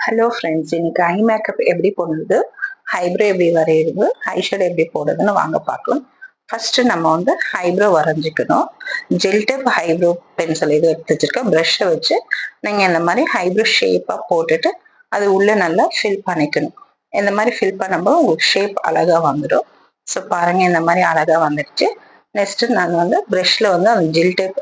Hello friends, இன்னைக்கு eye makeup எப்படி போடுறது, ஐப்ரோ எப்படி வரைகிறது, ஐஷேடோ எப்படி போடுறதுன்னு வாங்க பார்க்கலாம். ஃபர்ஸ்ட் நம்ம வந்து ஐப்ரோ வரைஞ்சிக்கணும். ஜெல் டேப் ஐப்ரோ பென்சில் இது எடுத்து வச்சிருக்கேன். ப்ரஷ்ஷை வச்சு நீங்கள் இந்த மாதிரி ஐப்ரோ ஷேப்பாக போட்டுட்டு அது உள்ளே நல்லா ஃபில் பண்ணிக்கணும். இந்த மாதிரி ஃபில் பண்ணும்போது உங்களுக்கு ஷேப் அழகாக வந்துடும். ஸோ பாருங்க, இந்த மாதிரி அழகாக வந்துடுச்சு. நெக்ஸ்ட்டு நான் வந்து ப்ரஷ்ல வந்து அந்த ஜெல் டேப்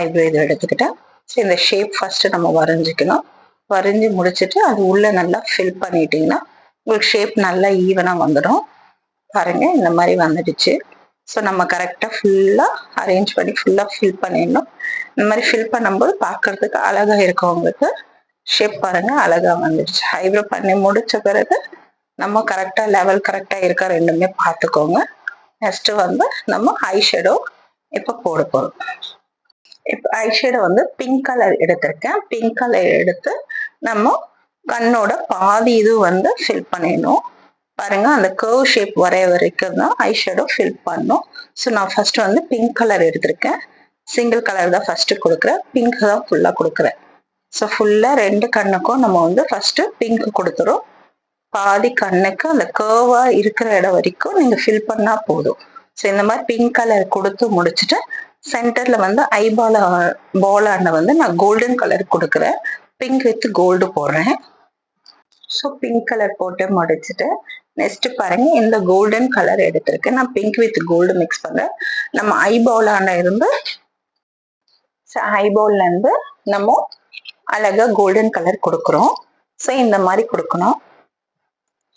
ஐப்ரோ இதை எடுத்துக்கிட்டேன். ஸோ இந்த ஷேப் ஃபர்ஸ்ட் நம்ம வரைஞ்சிக்கணும். வரைஞ்சி முடிச்சுட்டு அது உள்ள நல்லா ஃபில் பண்ணிட்டீங்கன்னா உங்களுக்கு ஷேப் நல்லா ஈவனாக வந்துடும். பாருங்க, இந்த மாதிரி வந்துடுச்சு. ஸோ நம்ம கரெக்டாக ஃபுல்லாக அரேஞ்ச் பண்ணி ஃபுல்லாக ஃபில் பண்ணிடணும். இந்த மாதிரி ஃபில் பண்ணும்போது பார்க்கறதுக்கு அழகாக இருக்கும். உங்களுக்கு ஷேப் பாருங்க அழகாக வந்துடுச்சு. ஐப்ரோ பண்ணி முடிச்ச பிறகு நம்ம கரெக்டாக லெவல் கரெக்டாக இருக்க ரெண்டுமே பார்த்துக்கோங்க. நெக்ஸ்ட் வந்து நம்ம ஐஷேடோ இப்போ போட போகிறோம். இப்போ ஐஷேடோ வந்து பிங்க் கலர் எடுத்திருக்கேன். பிங்க் கலர் எடுத்து நம்ம கண்ணோட பாதி இது வந்து ஃபில் பண்ணிடணும். பாருங்க, அந்த கர்வ் ஷேப் வரைய வரைக்கும் தான் ஐஷேடோ ஃபில் பண்ணணும். ஸோ நான் ஃபர்ஸ்ட் வந்து பிங்க் கலர் எடுத்திருக்கேன். சிங்கிள் கலர் தான் ஃபர்ஸ்ட் கொடுக்குறேன். பிங்க் தான் ஃபுல்லாக கொடுக்குறேன். ஸோ ஃபுல்லாக ரெண்டு கண்ணுக்கும் நம்ம வந்து ஃபர்ஸ்ட் பிங்க் கொடுத்துரும். பாதி கண்ணுக்கு அந்த கர்வா இருக்கிற இடம் வரைக்கும் நீங்க ஃபில் பண்ணா போதும். ஸோ இந்த மாதிரி பிங்க் கலர் கொடுத்து முடிச்சுட்டு சென்டர்ல வந்து ஐபால பாலான வந்து நான் கோல்டன் கலர் கொடுக்குறேன். பிங்க் வித் கோல்டு போடுறேன். ஸோ பிங்க் கலர் போட்டு முடிச்சுட்டு நெக்ஸ்ட் பாருங்க, இந்த கோல்டன் கலர் எடுத்திருக்கேன். நான் பிங்க் வித் கோல்டு மிக்ஸ் பண்றேன். நம்ம ஐபாலான இருந்து ஐபால்ல இருந்து நம்ம அழகா கோல்டன் கலர் கொடுக்குறோம். ஸோ இந்த மாதிரி கொடுக்கணும்.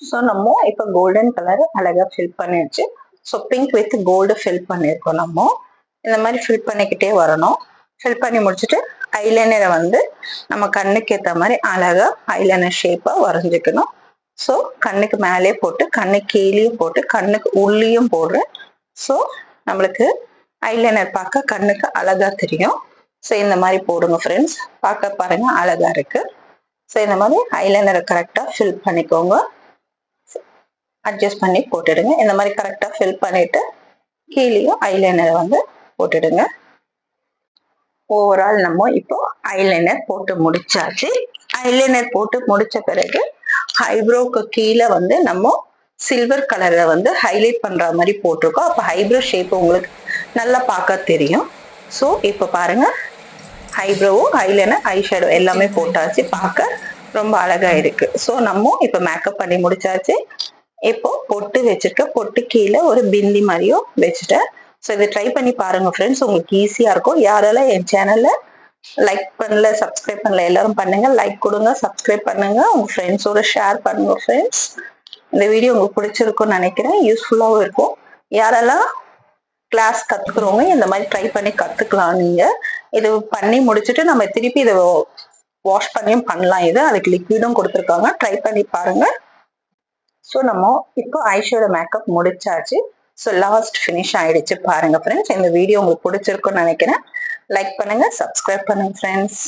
ஸோ நம்ம இப்போ கோல்டன் கலர் அழகா ஃபில் பண்ணிடுச்சு. So pink with gold fill பண்ணியிருக்கோம். நம்ம இந்த மாதிரி ஃபில் பண்ணிக்கிட்டே வரணும். ஃபில் பண்ணி முடிச்சுட்டு ஐலைனரை வந்து நம்ம கண்ணுக்கு ஏற்ற மாதிரி அழகா ஐலைனர் ஷேப்பாக வரைஞ்சிக்கணும். ஸோ கண்ணுக்கு மேலே போட்டு கண்ணுக்கு கீழேயும் போட்டு கண்ணுக்கு உள்ளேயும் போடுறேன். ஸோ நம்மளுக்கு ஐலைனர் பார்க்க கண்ணுக்கு அழகா தெரியும். ஸோ இந்த மாதிரி போடுங்க ஃப்ரெண்ட்ஸ். பார்க்க பாருங்க அழகா இருக்கு. ஸோ இந்த மாதிரி ஐலைனரை கரெக்டாக ஃபில் பண்ணிக்கோங்க. அட்ஜஸ்ட் பண்ணி போட்டுடுங்க. இந்த மாதிரி கரெக்டாக ஃபில் பண்ணிட்டு கீழேயும் ஐலைனரை வந்து போட்டுடுங்க. ஓவரால் நம்ம இப்போ ஐலைனர் போட்டு முடிச்சாச்சு. ஐலைனர் போட்டு முடிச்ச பிறகு ஐப்ரோக்கு கீழே வந்து நம்ம சில்வர் கலர்ல வந்து ஹைலைட் பண்ற மாதிரி போட்டிருக்கோம். அப்போ ஐப்ரோ ஷேப் உங்களுக்கு நல்லா பார்க்க தெரியும். ஸோ இப்போ பாருங்க, ஐப்ரோவும் ஐலைனர் ஐஷேடோ எல்லாமே போட்டாச்சு. பார்க்க ரொம்ப அழகா இருக்கு. ஸோ நம்ம இப்போ மேக்கப் பண்ணி முடிச்சாச்சு. இப்போ பொட்டு வச்சிருக்க, பொட்டு கீழே ஒரு பிந்தி மாதிரியும் வச்சுட்டேன். ஸோ இதை ட்ரை பண்ணி பாருங்க ஃப்ரெண்ட்ஸ், உங்களுக்கு ஈஸியா இருக்கும். யாரெல்லாம் என் சேனல்ல லைக் பண்ணல, சப்ஸ்கிரைப் பண்ணல, எல்லாரும் பண்ணுங்க. லைக் கொடுங்க, சப்ஸ்கிரைப் பண்ணுங்க, உங்க ஃப்ரெண்ட்ஸோட ஷேர் பண்ணுங்க ஃப்ரெண்ட்ஸ். இந்த வீடியோ உங்களுக்கு பிடிச்சிருக்கும்னு நினைக்கிறேன். யூஸ்ஃபுல்லாகவும் இருக்கும். யாரெல்லாம் கிளாஸ் கத்துக்கிறவங்க இந்த மாதிரி ட்ரை பண்ணி கத்துக்கலாம். நீங்க இது பண்ணி முடிச்சுட்டு நம்ம திருப்பி இதை வாஷ் பண்ணியும் பண்ணலாம். இது அதுக்கு லிக்விடும் கொடுத்துருக்காங்க. ட்ரை பண்ணி பாருங்க. ஸோ நம்ம இப்போ ஐஷேடோ மேக்கப் முடிச்சாச்சு. ஸோ லாஸ்ட் ஃபினிஷ் ஆயிடுச்சு. பாருங்க ஃப்ரெண்ட்ஸ், இந்த வீடியோ உங்களுக்கு பிடிச்சிருக்குன்னு நினைக்கிறேன். லைக் பண்ணுங்க, சப்ஸ்கிரைப் பண்ணுங்க ஃப்ரெண்ட்ஸ்.